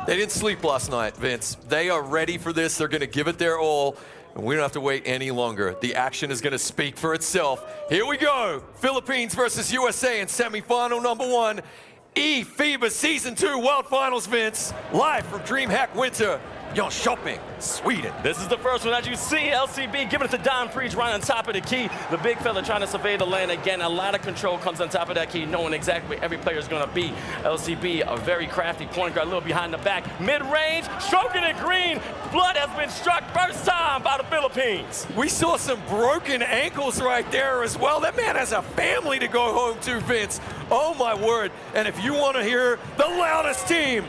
They didn't sleep last night, Vince. They are ready for this. They're going to give it their all, and we don't have to wait any longer. The action is going to speak for itself. Here we go. Philippines versus USA in semifinal number 1. eFIBA Season 2 World Finals, Vince. Live from DreamHack Winter, Jönköping, Sweden. This is the first one. As you see, LCB giving it to Don Preach right on top of the key. The big fella trying to survey the lane. Again, a lot of control comes on top of that key, knowing exactly where every player is going to be. LCB, a very crafty point guard, a little behind the back. Mid-range, stroking it green. Blood has been struck first time by the Philippines. We saw some broken ankles right there as well. That man has a family to go home to, Vince. Oh, my word. And if you want to hear the loudest team,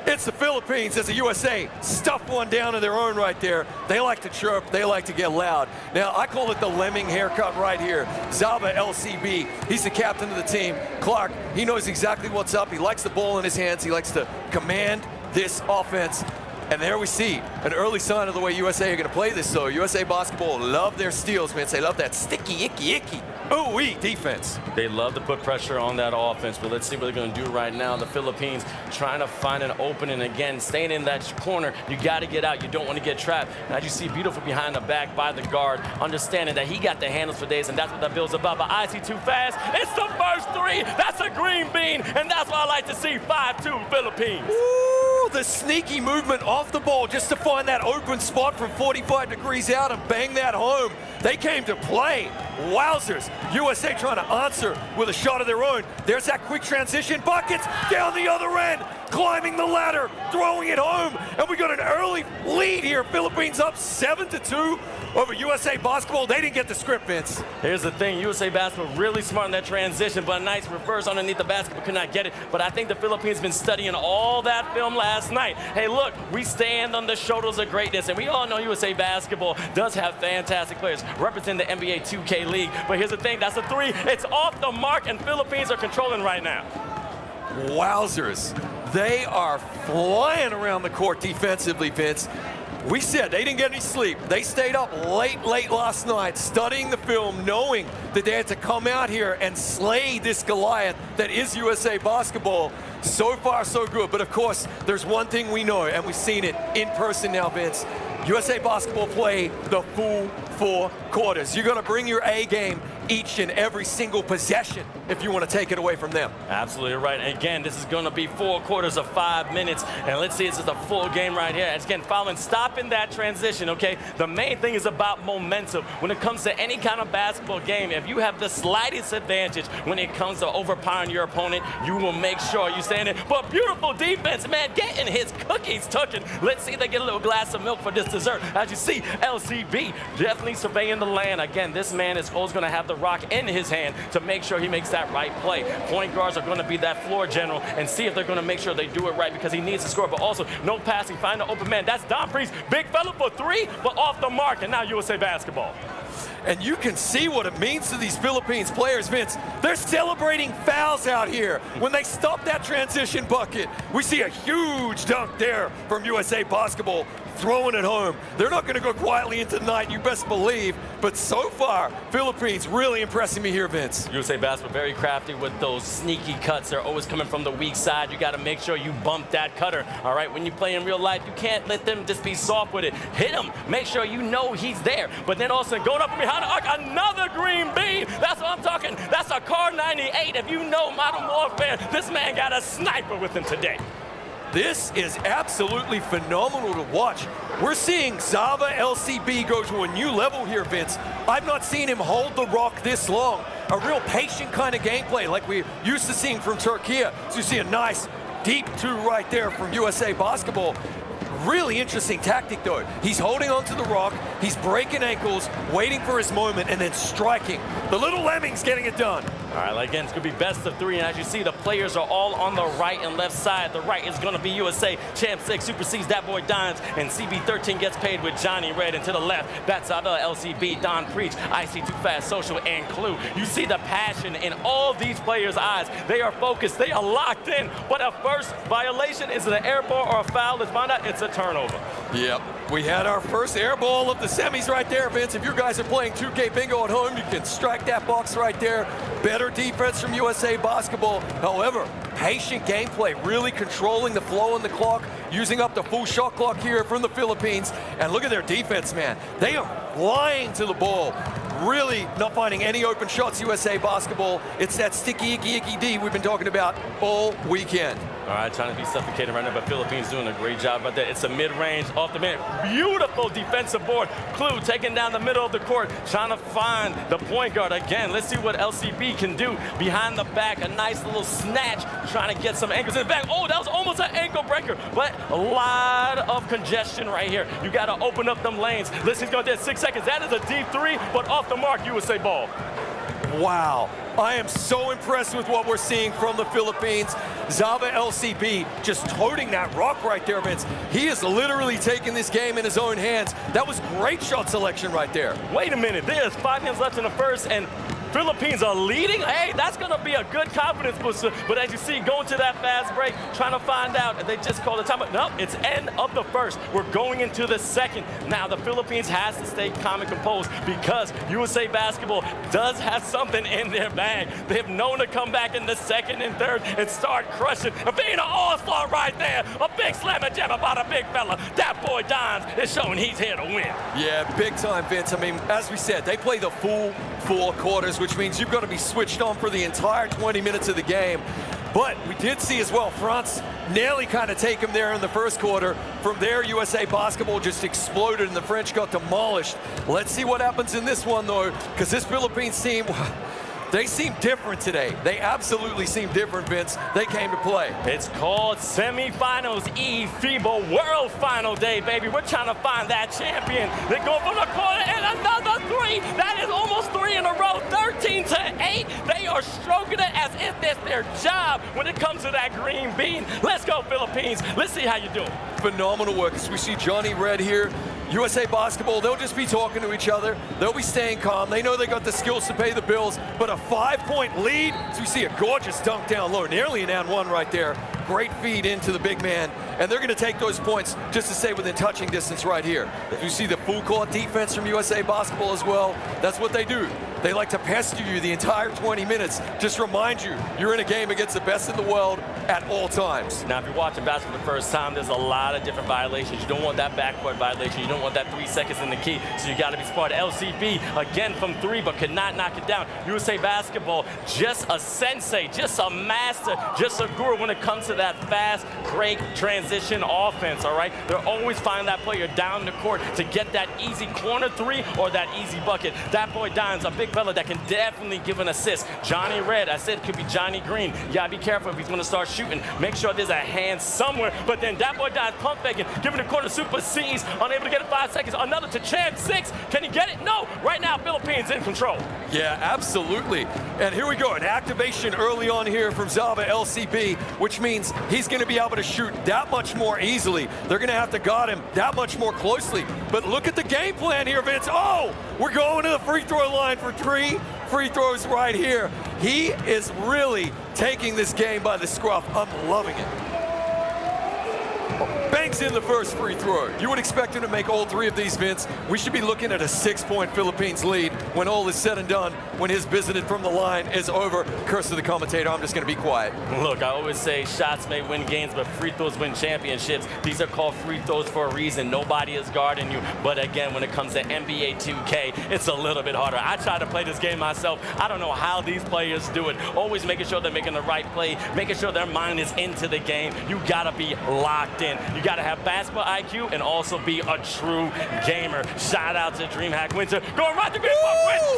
it's the Philippines as the USA stuff one down in their own right there. They like to chirp, they like to get loud. Now, I call it the lemming haircut right here. Zava LCB, he's the captain of the team. Clark, he knows exactly what's up. He likes the ball in his hands. He likes to command this offense. And there we see an early sign of the way USA are going to play this. So USA basketball love their steals, man. They love that sticky, icky, ooh-wee defense. They love to put pressure on that offense, but let's see what they're going to do right now. The Philippines trying to find an opening again, staying in that corner. You got to get out. You don't want to get trapped. And as you see, beautiful behind the back by the guard, understanding that he got the handles for days, and that's what that build's about. But I see too fast. It's the first three. That's a green bean, and that's what I like to see. 5-2 Philippines. Ooh, the sneaky movement off the ball just to find that open spot from 45 degrees out and bang that home. They came to play. Wowzers. USA trying to answer with a shot of their own. There's that quick transition. Buckets down the other end. Climbing the ladder. Throwing it home. And we got an early lead here. Philippines up 7-2 over USA basketball. They didn't get the script, Vince. Here's the thing. USA basketball really smart in that transition, but a nice reverse underneath the basket, but could not get it. But I think the Philippines been studying all that film last night. Hey, look, we stand on the shoulders of greatness, and we all know USA basketball does have fantastic players representing the NBA 2K League. But here's the thing. That's a three. It's off the mark, and Philippines are controlling right now. Wowzers. They are flying around the court defensively, Vince. We said they didn't get any sleep. They stayed up late last night studying the film, knowing that they had to come out here and slay this Goliath that is USA basketball. So far, so good. But of course, there's one thing we know, and we've seen it in person now, Vince. USA basketball play the full 4 quarters. You're going to bring your A game each and every single possession if you want to take it away from them. Absolutely right. And again, this is going to be 4 quarters of 5 minutes. And let's see, this is a full game right here. And again, following, stopping that transition, okay? The main thing is about momentum. When it comes to any kind of basketball game, if you have the slightest advantage when it comes to overpowering your opponent, you will make sure you stay in it. But beautiful defense, man, getting his cookies tucking. Let's see if they get a little glass of milk for this dessert. As you see, LCB definitely surveying the land. Again, this man is always going to have the rock in his hand to make sure he makes that right play. Point guards are going to be that floor general and see if they're going to make sure they do it right because he needs to score, but also no passing, find the open man. That's Don Priest, big fella for 3, but off the mark, and now USA basketball. And you can see what it means to these Philippines players, Vince. They're celebrating fouls out here. When they stop that transition bucket, we see a huge dunk there from USA basketball, throwing it home. They're not going to go quietly into the night, you best believe. But so far, Philippines really impressing me here, Vince. USA basketball very crafty with those sneaky cuts. They're always coming from the weak side. You got to make sure you bump that cutter. All right, when you play in real life, you can't let them just be soft with it. Hit him. Make sure you know he's there. But then also going up from behind the arc, another green bean. That's what I'm talking. That's a Car 98. If you know Modern Warfare, this man got a sniper with him today. This is absolutely phenomenal to watch. We're seeing Zava LCB go to a new level here, Vince. I've not seen him hold the rock this long. A real patient kind of gameplay like we're used to seeing from Turkey. So you see a nice deep 2 right there from USA basketball. Really interesting tactic, though. He's holding onto the rock, he's breaking ankles, waiting for his moment, and then striking. The little lemming's getting it done. All right, again, it's going to be best of 3, and as you see, the players are all on the right and left side. The right is going to be USA. Champ 6 supersedes that boy Dons, and CB13 gets paid with Johnny Red. And to the left, that's Abel LCB, Don Preach, IC Too Fast, Social, and Clue. You see the passion in all these players' eyes. They are focused. They are locked in. But a first violation, is it an air ball or a foul? Let's find out. It's a turnover. Yep. We had our first air ball of the semis right there, Vince. If you guys are playing 2K Bingo at home, you can strike that box right there. Better defense from USA basketball. However, patient gameplay, really controlling the flow and the clock, using up the full shot clock here from the Philippines. And look at their defense, man. They are flying to the ball. Really not finding any open shots, USA Basketball. It's that sticky, icky D we've been talking about all weekend. All right, trying to be suffocated right now, but Philippines doing a great job about that. It's a mid-range, off the mid, beautiful defensive board. Clue taking down the middle of the court, trying to find the point guard again. Let's see what LCB can do behind the back. A nice little snatch, trying to get some ankles in the back. Oh, that was almost an ankle breaker, but a lot of congestion right here. You got to open up them lanes. Listen, he's going to do 6 seconds. That is a deep three, but off the mark, USA ball. Wow, I am so impressed with what we're seeing from the Philippines. Zava LCB just toting that rock right there, Vince. He is literally taking this game in his own hands. That was great shot selection right there. Wait a minute, there's 5 minutes left in the first, and Philippines are leading. Hey, that's going to be a good confidence booster. But as you see, going to that fast break, trying to find out, and they just called the timeout. No, it's end of the first. We're going into the second. Now, the Philippines has to stay calm and composed because USA Basketball does have something in their bag. They've known to come back in the second and third and start crushing. And being an all-star right there, a big slam and jam about a big fella. That boy Dimes is showing he's here to win. Yeah, big time, Vince. I mean, as we said, they play the full 4 quarters, which means you've got to be switched on for the entire 20 minutes of the game. But we did see as well, France nearly kind of take him there in the first quarter. From there, USA Basketball just exploded and the French got demolished. Let's see what happens in this one, though, because this Philippines team, they seem different today. They absolutely seem different, Vince. They came to play. It's called Semifinals eFIBA World Final Day, baby. We're trying to find that champion. They go from the corner and another 3. That is almost 3 in a row, 13-8. They are stroking it as if that's their job when it comes to that green bean. Let's go, Philippines. Let's see how you do. Phenomenal work. As we see Johnny Red here, USA Basketball, they'll just be talking to each other. They'll be staying calm. They know they got the skills to pay the bills, but a 5-point lead. So we see a gorgeous dunk down low, nearly an and one right there. Great feed into the big man, and they're going to take those points just to stay within touching distance right here. You see the full court defense from USA Basketball as well. That's what they do. They like to pester you the entire 20 minutes. Just remind you, you're in a game against the best in the world at all times. Now, if you're watching basketball for the first time, there's a lot of different violations. You don't want that backcourt violation. You don't want that 3 seconds in the key. So you got to be smart. LCB, again from 3, but could not knock it down. USA Basketball, just a sensei, just a master, just a guru when it comes to that fast break transition offense, all right? They're always finding that player down the court to get that easy corner 3 or that easy bucket. That boy Dimes, a big fella that can definitely give an assist. Johnny Red, I said it could be Johnny Green. You gotta be careful if he's gonna start shooting. Make sure there's a hand somewhere, but then that boy Dimes pump faking, giving the corner super C's, unable to get it 5 seconds. Another to Chan 6. Can he get it? No. Right now, Philippines in control. Yeah, absolutely. And here we go, an activation early on here from Zava LCB, which means he's going to be able to shoot that much more easily. They're going to have to guard him that much more closely. But look at the game plan here, Vince. Oh, we're going to the free throw line for 3 free throws right here. He is really taking this game by the scruff. I'm loving it. Banks in the first free throw. You would expect him to make all 3 of these, Vince. We should be looking at a 6-point Philippines lead when all is said and done, when his visited from the line is over. Curse to the commentator, I'm just going to be quiet. Look, I always say shots may win games, but free throws win championships. These are called free throws for a reason. Nobody is guarding you. But again, when it comes to NBA 2K, it's a little bit harder. I try to play this game myself. I don't know how these players do it. Always making sure they're making the right play, making sure their mind is into the game. You got to be locked in. You got to have basketball IQ and also be a true gamer. Shout out to DreamHack Winter. Going right to green,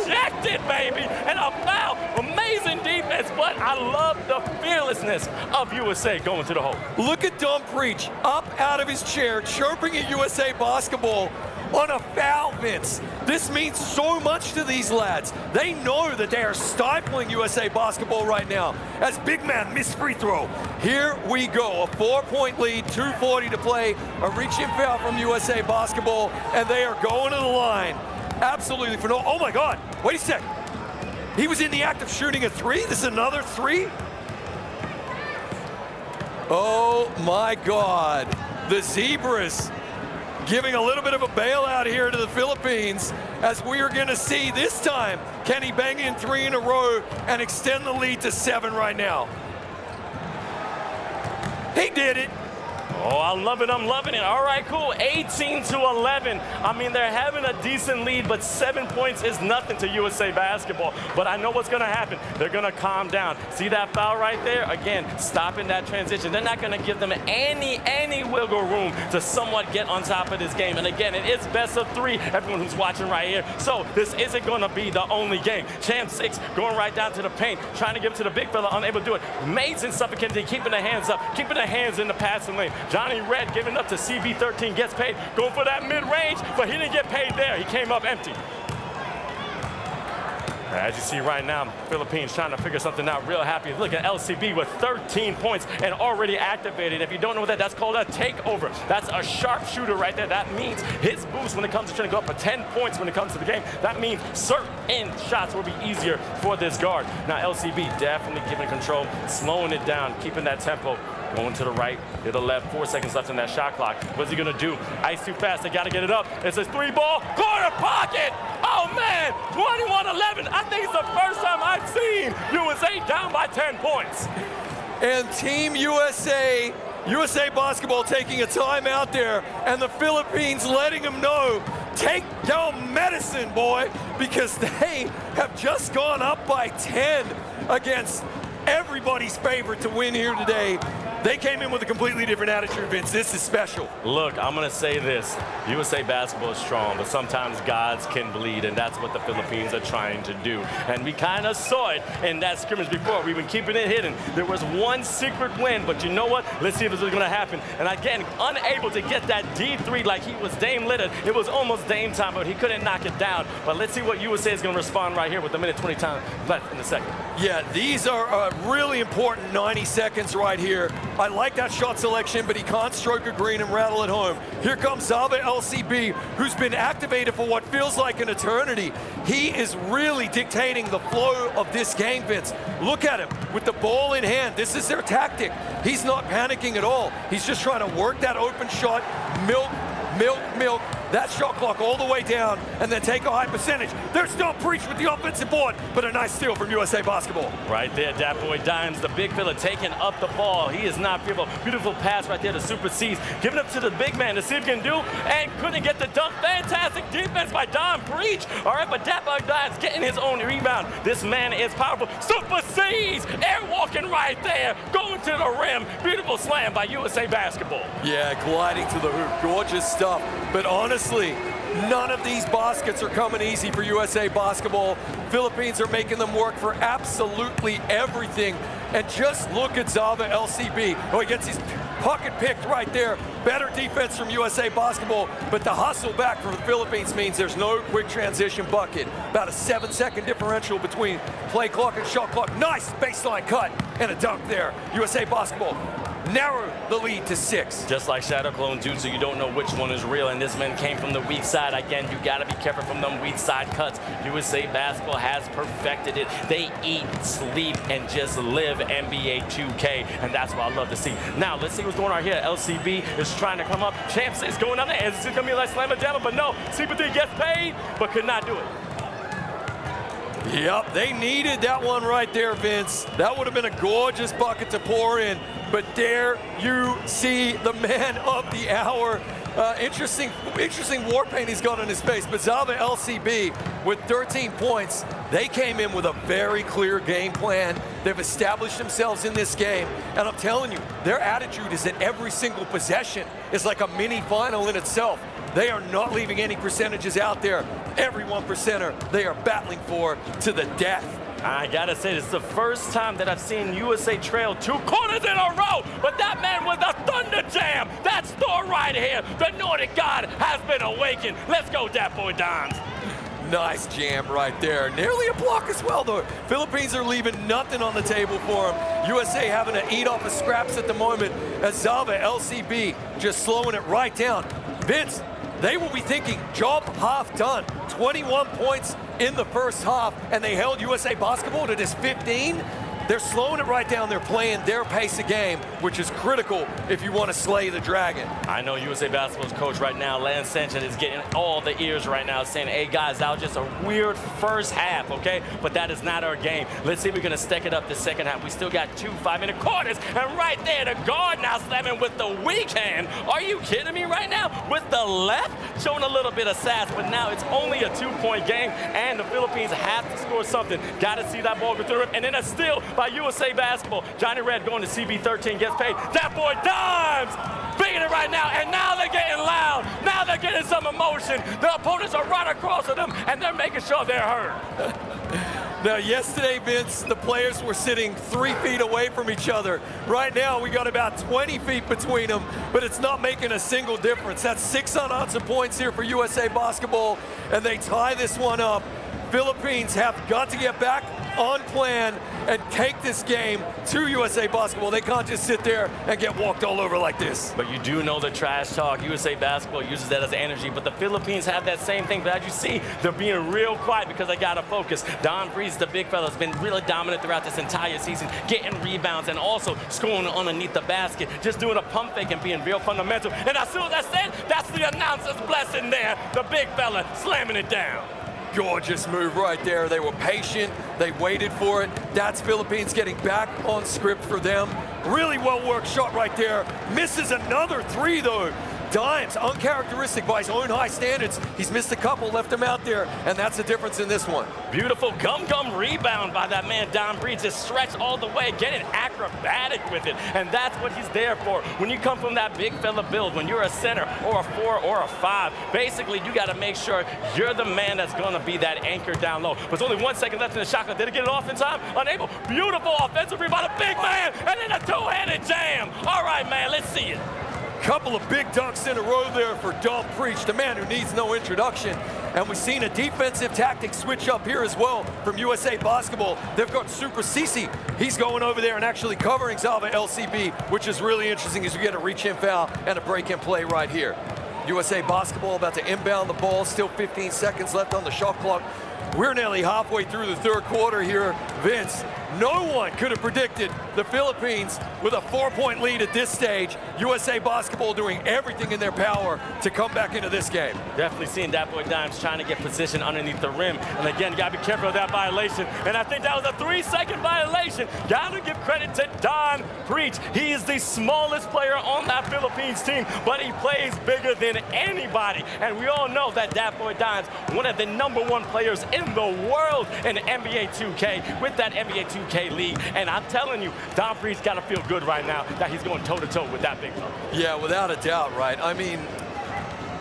rejected, baby. And a foul. Amazing defense, but I love the fearlessness of USA going to the hole. Look at Dom Preach up out of his chair, chirping at USA Basketball on a foul, Vince. This means so much to these lads. They know that they are stifling USA Basketball right now as big man missed free throw. Here we go, a 4-point lead, 2:40 to play, a reach-in foul from USA Basketball, and they are going to the line. Absolutely phenomenal. Oh my God, wait a sec. He was in the act of shooting a 3. This is another 3. Oh my God, the Zebras giving a little bit of a bailout here to the Philippines, as we are going to see this time, can he bang in 3 in a row and extend the lead to 7 right now? He did it. Oh, I'm loving it. All right, cool. 18-11. I mean, they're having a decent lead, but 7 points is nothing to USA Basketball. But I know what's going to happen. They're going to calm down. See that foul right there? Again, stopping that transition. They're not going to give them any wiggle room to somewhat get on top of this game. And again, it is best of 3, everyone who's watching right here. So this isn't going to be the only game. Champ 6 going right down to the paint, trying to give it to the big fella, unable to do it. Mason suffocating, keeping their hands up, keeping their hands in the passing lane. Johnny Red giving up to CB13, gets paid, going for that mid-range, but he didn't get paid there. He came up empty. As you see right now, Philippines trying to figure something out real happy. Look at LCB with 13 points and already activated. If you don't know what that's called a takeover. That's a sharpshooter right there. That means his boost when it comes to trying to go up for 10 points when it comes to the game. That means certain shots will be easier for this guard. Now LCB definitely giving control, slowing it down, keeping that tempo. Going to the right, to the left, 4 seconds left in that shot clock. What's he gonna do? Ice too fast, they gotta get it up. It's a 3-ball, corner pocket! Oh man, 21-11. I think it's the first time I've seen USA down by 10 points. And Team USA Basketball taking a timeout there, and the Philippines letting them know, take your medicine, boy, because they have just gone up by 10 against everybody's favorite to win here today. They came in with a completely different attitude, Vince. This is special. Look, I'm going to say this. USA Basketball is strong, but sometimes gods can bleed, and that's what the Philippines are trying to do. And we kind of saw it in that scrimmage before. We've been keeping it hidden. There was one secret win, but you know what? Let's see if this is going to happen. And again, unable to get that D3 like he was Dame Lillard. It was almost Dame time, but he couldn't knock it down. But let's see what USA is going to respond right here with a minute 20 time left in the second. Yeah, these are really important 90 seconds right here. I like that shot selection, but he can't stroke a green and rattle it home. Here comes Zava LCB, who's been activated for what feels like an eternity. He is really dictating the flow of this game, Vince. Look at him with the ball in hand. This is their tactic. He's not panicking at all. He's just trying to work that open shot, milk that shot clock all the way down, and then take a high percentage. They're still preach with the offensive board, but a nice steal from USA Basketball. Right there, that boy Dimes, the big fella taking up the ball. He is not fearful. Beautiful pass right there to Super C's. Giving up to the big man to see if he can do, and couldn't get the dunk. Fantastic defense by Don Breach. All right, but that boy Dimes getting his own rebound. This man is powerful. Super C's, air walking right there, going to the rim. Beautiful slam by USA Basketball. Yeah, gliding to the hoop. Gorgeous stuff. But honestly, none of these baskets are coming easy for USA Basketball. Philippines are making them work for absolutely everything. And just look at Zava LCB. Oh, he gets his pocket picked right there. Better defense from USA Basketball, but the hustle back from the Philippines means there's no quick transition bucket. About a 7-second differential between play clock and shot clock. Nice baseline cut and a dunk there. USA Basketball narrow the lead to 6. Just like Shadow Clone Jutsu, you don't know which one is real, and this man came from the weak side. Again, you gotta be careful from them weak side cuts. USA Basketball has perfected it. They eat, sleep, and just live NBA 2K, and that's what I love to see. Now, let's see what's going on here. LCB is trying to come up. Champs is going on there. Is it gonna be like Slamma Jamma? But no, CP3 gets paid, but could not do it. Yep, they needed that one right there, Vince. That would have been a gorgeous bucket to pour in. But there you see the man of the hour. Interesting war paint he's got on his face. But Zava LCB with 13 points. They came in with a very clear game plan. They've established themselves in this game. And I'm telling you, their attitude is that every single possession is like a mini final in itself. They are not leaving any percentages out there. Every 1%er they are battling for to the death. I gotta say, this is the first time that I've seen USA trail 2 quarters in a row, but that man was the Thunder Jam. That's Thor right here. The Nordic God has been awakened. Let's go, that boy Dons. Nice jam right there. Nearly a block as well, though. Philippines are leaving nothing on the table for them. USA having to eat off the scraps at the moment as Zava LCB just slowing it right down. Vince, they will be thinking, job half done. 21 points in the first half, and they held USA Basketball to just 15. They're slowing it right down. They're playing their pace of game, which is critical if you want to slay the dragon. I know USA Basketball's coach right now, Lance Sanchez, is getting all the ears right now saying, hey guys, that was just a weird first half, okay? But that is not our game. Let's see if we're going to stack it up the second half. We still got 2 5-minute quarters, and right there, the guard now slamming with the weak hand. Are you kidding me right now? With the left, showing a little bit of sass, but now it's only a 2-point game, and the Philippines have to score something. Got to see that ball go through it, and then a steal by USA Basketball. Johnny Red going to CB13, gets paid. That boy Dimes beating it right now, and now they're getting loud. Now they're getting some emotion. The opponents are right across of them, and they're making sure they're heard. Now, yesterday, Vince, the players were sitting 3 feet away from each other. Right now, we got about 20 feet between them, but it's not making a single difference. That's 6 unanswered points here for USA Basketball, and they tie this one up. Philippines have got to get back on plan and take this game to USA Basketball. They can't just sit there and get walked all over like this. But you do know the trash talk. USA Basketball uses that as energy, but the Philippines have that same thing. But as you see, they're being real quiet because they got to focus. Don Breeze, the big fella, has been really dominant throughout this entire season, getting rebounds and also scoring underneath the basket, just doing a pump fake and being real fundamental. And as soon as I said, that's the announcer's blessing there. The big fella slamming it down. Gorgeous move right there. They were patient. They waited for it. That's Philippines getting back on script for them. Really well-worked shot right there. Misses another 3, though. Dimes, uncharacteristic by his own high standards. He's missed a couple, left him out there, and that's the difference in this one. Beautiful gum-gum rebound by that man, Don Breeze. Just stretch all the way, getting acrobatic with it, and that's what he's there for. When you come from that big fella build, when you're a center or a 4 or a 5, basically you got to make sure you're the man that's going to be that anchor down low. But there's only 1 second left in the shot clock. Did it get it off in time? Unable. Beautiful offensive rebound, a big man, and then a 2-handed jam. All right, man, let's see it. Couple of big dunks in a row there for Don Preach, the man who needs no introduction. And we've seen a defensive tactic switch up here as well from USA Basketball. They've got Super Cece. He's going over there and actually covering Zalva LCB, which is really interesting as you get a reach-in foul and a break-in play right here. USA Basketball about to inbound the ball. Still 15 seconds left on the shot clock. We're nearly halfway through the 3rd quarter here, Vince. No one could have predicted the Philippines with a 4-point lead at this stage. USA Basketball doing everything in their power to come back into this game. Definitely seeing that boy Dimes trying to get position underneath the rim. And again, you got to be careful of that violation. And I think that was a 3-second violation. Got to give credit to Don Preach. He is the smallest player on that Philippines team, but he plays bigger than anybody. And we all know that boy Dimes, one of the #1 players in the world in NBA 2K with that NBA 2K league. And I'm telling you, Don Preach got to feel good right now that he's going toe-to-toe with that big fella. Yeah, without a doubt, right? I mean,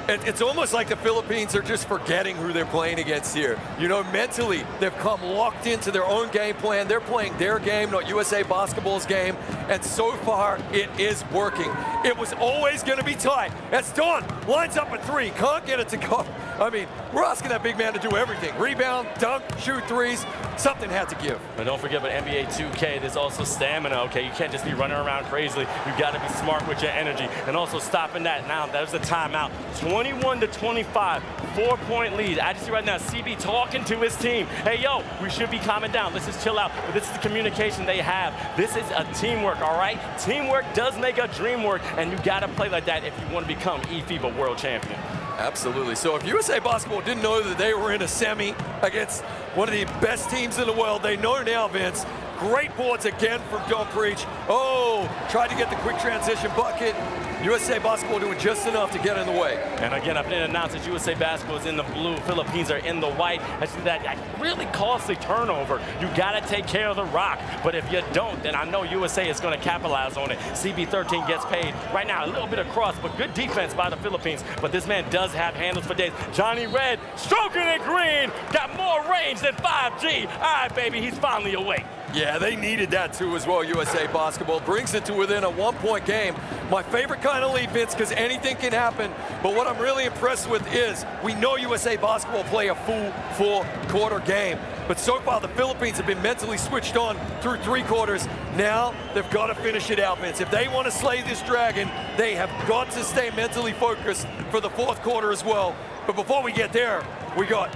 it's almost like the Philippines are just forgetting who they're playing against here. You know, mentally, they've come locked into their own game plan. They're playing their game, not USA Basketball's game. And so far, it is working. It was always going to be tight. As Don lines up a 3, can't get it to go. I mean, we're asking that big man to do everything. Rebound, dunk, shoot 3s. Something had to give. But don't forget, about NBA 2K, there's also stamina, okay? You can't just be running around crazily. You got to be smart with your energy. And also stopping that. Now, there's a timeout. 21-25, 4-point lead. I just see right now CB talking to his team. Hey, yo, we should be calming down. Let's just chill out. But this is the communication they have. This is a teamwork, all right? Teamwork does make a dream work, and you got to play like that if you want to become eFIBA world champion. Absolutely. So if USA Basketball didn't know that they were in a semi against one of the best teams in the world, they know now, Vince. Great boards again from Don Preach. Oh, tried to get the quick transition bucket. USA Basketball doing just enough to get in the way. And again, I've been announced that USA Basketball is in the blue, Philippines are in the white. I see that really costly turnover. You got to take care of the rock. But if you don't, then I know USA is going to capitalize on it. CB13 gets paid. Right now, a little bit of cross, but good defense by the Philippines. But this man does have handles for days. Johnny Red stroking it green. Got more range than 5G. All right, baby, he's finally awake. Yeah, they needed that too as well. USA Basketball brings it to within a 1-point game. My favorite kind of lead, Vince, because anything can happen. But what I'm really impressed with is we know USA Basketball play a full 4-quarter game. But so far, the Philippines have been mentally switched on through 3 quarters. Now, they've got to finish it out, Vince. If they want to slay this dragon, they have got to stay mentally focused for the 4th quarter as well. But before we get there, we got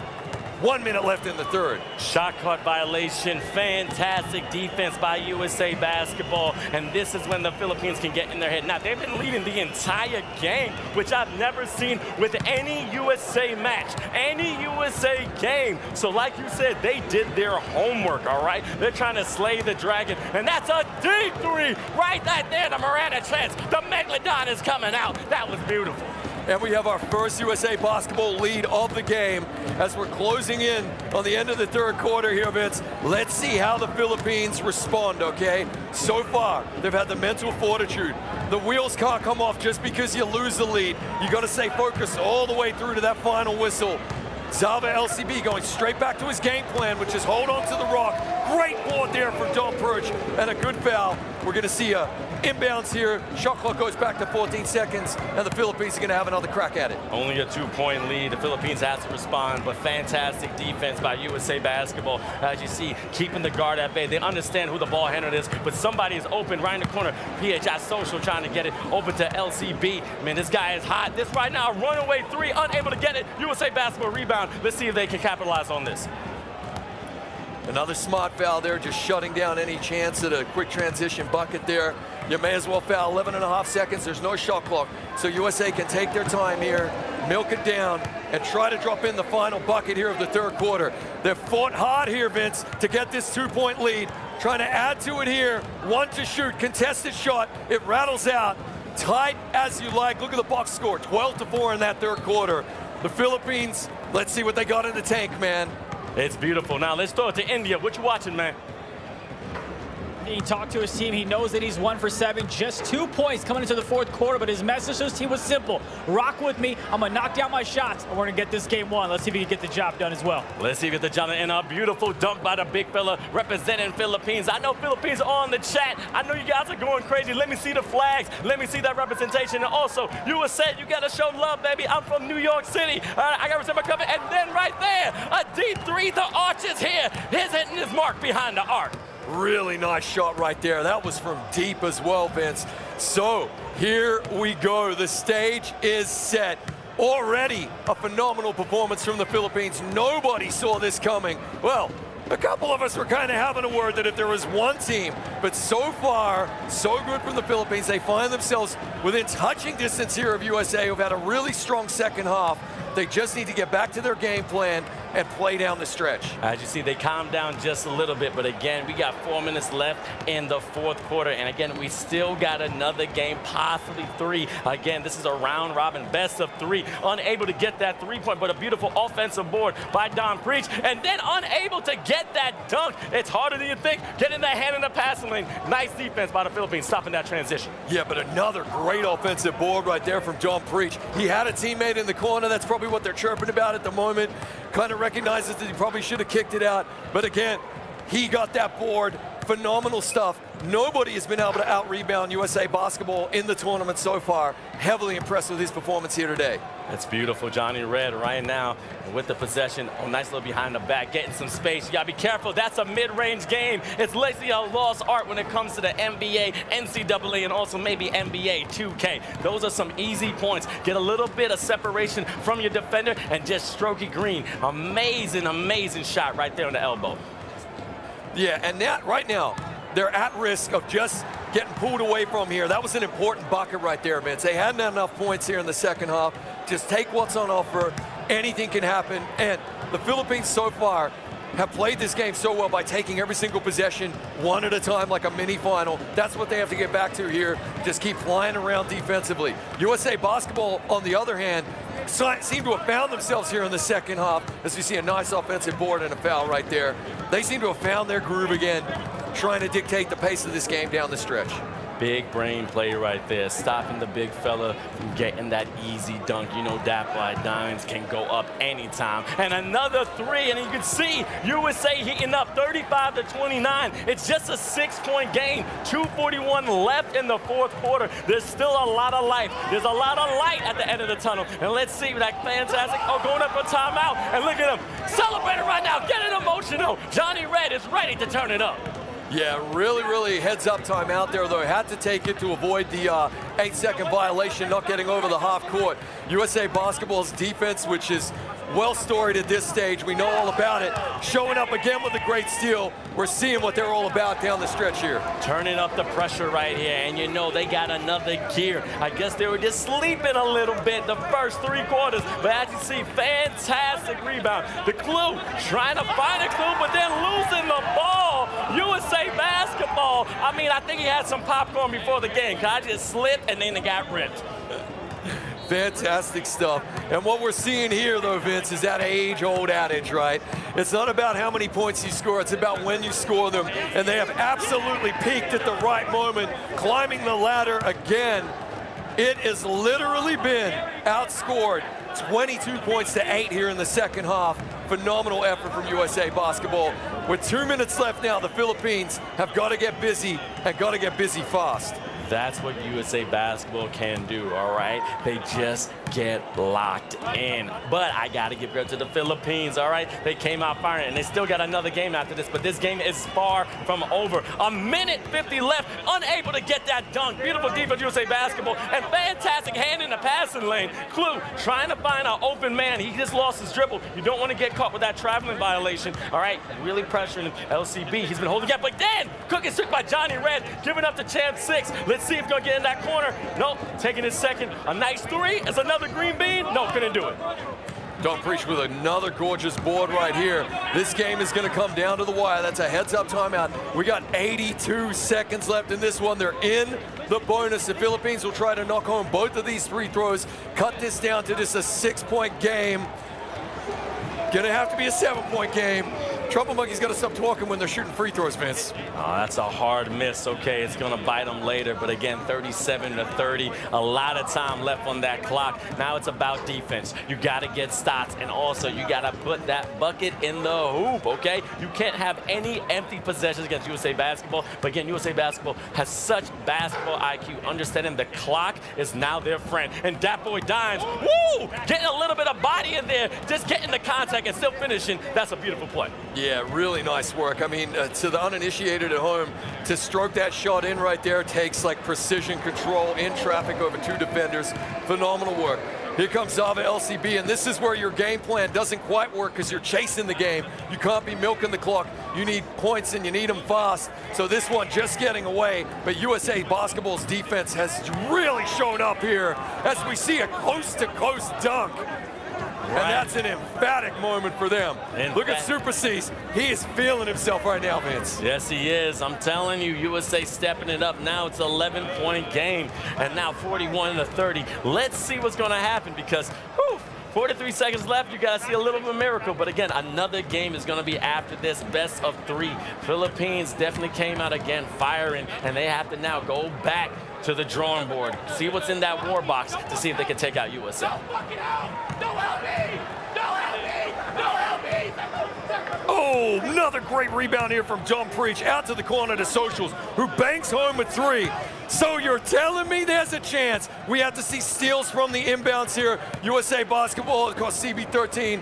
1 minute left in the third. Shot clock violation, fantastic defense by USA Basketball, and this is when the Philippines can get in their head. Now, they've been leading the entire game, which I've never seen with any USA match, any USA game. So like you said, they did their homework, all right? They're trying to slay the dragon, and that's a deep three right there, the Miranda chance. The Megalodon is coming out. That was beautiful. And we have our first USA Basketball lead of the game as we're closing in on the end of the third quarter here, Vince. Let's see how the Philippines respond, okay? So far, they've had the mental fortitude. The wheels can't come off just because you lose the lead. You got to stay focused all the way through to that final whistle. Zava LCB going straight back to his game plan, which is hold on to the rock. Great board there for Don Perch and a good foul. We're going to see a inbounds here. Shot clock goes back to 14 seconds, and the Philippines are going to have another crack at it. Only a 2-point lead. The Philippines has to respond, but fantastic defense by USA Basketball. As you see, keeping the guard at bay. They understand who the ball handler is, but somebody is open right in the corner. PHI Social trying to get it open to LCB. Man, this guy is hot. This right now, runaway three, unable to get it. USA Basketball rebound. Let's see if they can capitalize on this. Another smart foul there, just shutting down any chance at a quick transition bucket there. You may as well foul 11.5 seconds. There's no shot clock. So USA can take their time here, milk it down, and try to drop in the final bucket here of the third quarter. They've fought hard here, Vince, to get this 2-point lead. Trying to add to it here. One to shoot, contested shot. It rattles out. Tight as you like. Look at the box score, 12-4 in that third quarter. The Philippines, let's see what they got in the tank, man. It's beautiful. Now let's throw it to India. What you watching, man? He talked to his team. He knows that he's 1 for 7, just 2 points coming into the fourth quarter, but his message to his team was simple. Rock with me. I'm going to knock down my shots, and we're going to get this game won. Let's see if he can get the job done as well. Let's see if he get the job done. And a beautiful dunk by the big fella representing Philippines. I know Philippines are on the chat. I know you guys are going crazy. Let me see the flags. Let me see that representation. And also, USA, you got to show love, baby. I'm from New York City. I got to represent my company. And then right there, a deep three. The arch is here. He's hitting his mark behind the arc. Really nice shot right there. That was from deep as well, Vince. So here we go. The stage is set. Already a phenomenal performance from the Philippines. Nobody saw this coming. Well, a couple of us were kind of having a word that if there was one team, but so far, so good from the Philippines. They find themselves within touching distance here of USA, who've had a really strong second half. They just need to get back to their game plan and play down the stretch. As you see, they calmed down just a little bit, but again, we got 4 minutes left in the fourth quarter, and again, we still got another game, possibly 3. Again, this is a round robin, best of 3. Unable to get that 3-point, but a beautiful offensive board by Don Preach, and then unable to get that dunk. It's harder than you think. Getting that hand in the passing lane. Nice defense by the Philippines, stopping that transition. Yeah, but another great offensive board right there from Don Preach. He had a teammate in the corner. That's probably what they're chirping about at the moment. Kind of recognizes that he probably should have kicked it out. But again, he got that board. Phenomenal stuff. Nobody has been able to out-rebound USA Basketball in the tournament so far. Heavily impressed with his performance here today. That's beautiful. Johnny Red right now with the possession. Oh, nice little behind the back, getting some space. You gotta be careful. That's a mid-range game. It's literally a lost art when it comes to the NBA, NCAA, and also maybe NBA 2K. Those are some easy points. Get a little bit of separation from your defender and just stroke it green. Amazing, amazing shot right there on the elbow. Yeah, and that right now, they're at risk of just getting pulled away from here. That was an important bucket right there, Vince. They hadn't had enough points here in the second half. Just take what's on offer. Anything can happen. And the Philippines so far have played this game so well by taking every single possession one at a time like a mini final. That's what they have to get back to here. Just keep flying around defensively. USA Basketball, on the other hand, seem to have found themselves here in the second half as we see a nice offensive board and a foul right there. They seem to have found their groove again, trying to dictate the pace of this game down the stretch. Big brain play right there, stopping the big fella from getting that easy dunk. You know that by Dimes can go up anytime. And another 3, and you can see USA heating up 35-29. It's just a 6-point game. 2:41 left in the fourth quarter. There's still a lot of life. There's a lot of light at the end of the tunnel. And let's see that fantastic, going up for timeout. And look at him celebrating right now, getting emotional. Johnny Red is ready to turn it up. Yeah, really heads-up time out there, though. Had to take it to avoid the 8-second violation, not getting over the half court. USA Basketball's defense, which is well storied at this stage. We know all about it. Showing up again with a great steal. We're seeing what they're all about down the stretch here. Turning up the pressure right here, and you know they got another gear. I guess they were just sleeping a little bit the first 3 quarters, but as you see, fantastic rebound. The Clue trying to find a Clue, but then losing the ball. USA Basketball. I mean, I think he had some popcorn before the game. I just slipped, and then it got ripped. Fantastic stuff. And what we're seeing here, though, Vince, is that age-old adage, right? It's not about how many points you score, it's about when you score them. And they have absolutely peaked at the right moment, climbing the ladder again. It has literally been outscored 22 points to 8 here in the second half. Phenomenal effort from USA Basketball. With 2 minutes left now, the Philippines have got to get busy and got to get busy fast. That's what USA Basketball can do, all right? They just get locked in. But I got to give credit to the Philippines, all right? They came out firing, and they still got another game after this, but this game is far from over. 1:50 left, unable to get that dunk. Beautiful defense, USA Basketball, and fantastic hand in the passing lane. Clue trying to find an open man. He just lost his dribble. You don't want to get caught with that traveling violation, all right? Really pressuring LCB. He's been holding up, but then Cook is tricked by Johnny Red, giving up to Champ 6. Let's see if he's going to get in that corner. Nope, taking his second. A nice 3. It's another green bean. No, couldn't do it. Don't preach with another gorgeous board right here. This game is going to come down to the wire. That's a heads-up timeout. We got 82 seconds left in this one. They're in the bonus. The Philippines will try to knock home both of these free throws, cut this down to just a 6-point game. Gonna have to be a 7-point game. Trouble Monkey's got to stop talking when they're shooting free throws, Vince. Oh, that's a hard miss. Okay, it's going to bite them later. But again, 37-30. A lot of time left on that clock. Now it's about defense. You got to get stops. And also, you got to put that bucket in the hoop, okay? You can't have any empty possessions against USA Basketball. But again, USA Basketball has such basketball IQ, understanding the clock is now their friend. And that boy Dimes, woo! Getting a little bit of body in there, just getting the contact and still finishing. That's a beautiful play. Yeah, really nice work. I mean, to the uninitiated at home, to stroke that shot in right there takes like precision control in traffic over 2 defenders. Phenomenal work. Here comes Zava LCB, and this is where your game plan doesn't quite work because you're chasing the game. You can't be milking the clock. You need points, and you need them fast. So this one just getting away, but USA Basketball's defense has really shown up here as we see a coast-to-coast dunk. Right. And that's an emphatic moment for them. Look at Super C's. He is feeling himself right now, Vince. Yes, he is. I'm telling you, USA stepping it up. Now it's an 11-point game, and now 41-30. Let's see what's going to happen because, 43 seconds left. You got to see a little bit of a miracle. But again, another game is going to be after this, best of 3. Philippines definitely came out again firing, and they have to now go back to the drawing board, see what's in that war box to see if they can take out USA. Oh, another great rebound here from John Preach out to the corner to Socials, who banks home with 3. So you're telling me there's a chance we have to see steals from the inbounds here. USA Basketball, of course, CB13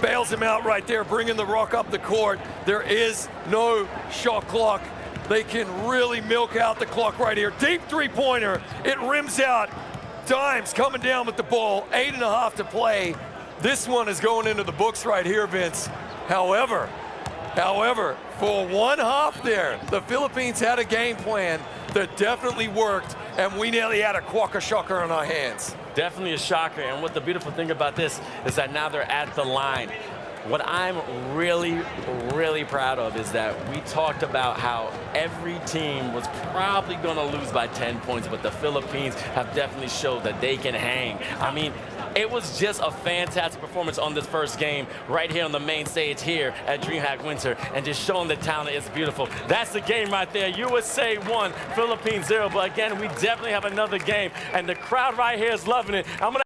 bails him out right there, bringing the rock up the court. There is no shot clock. They can really milk out the clock right here. Deep 3-pointer. It rims out. Dimes coming down with the ball. 8.5 to play. This one is going into the books right here, Vince. However, for one half there, the Philippines had a game plan that definitely worked, and we nearly had a quokka-shocker on our hands. Definitely a shocker, and what the beautiful thing about this is that now they're at the line. What I'm really, really proud of is that we talked about how every team was probably going to lose by 10 points, but the Philippines have definitely showed that they can hang. I mean, it was just a fantastic performance on this first game right here on the main stage here at DreamHack Winter, and just showing the talent is beautiful. That's the game right there. USA 1, Philippines 0. But again, we definitely have another game, and the crowd right here is loving it. I'm gonna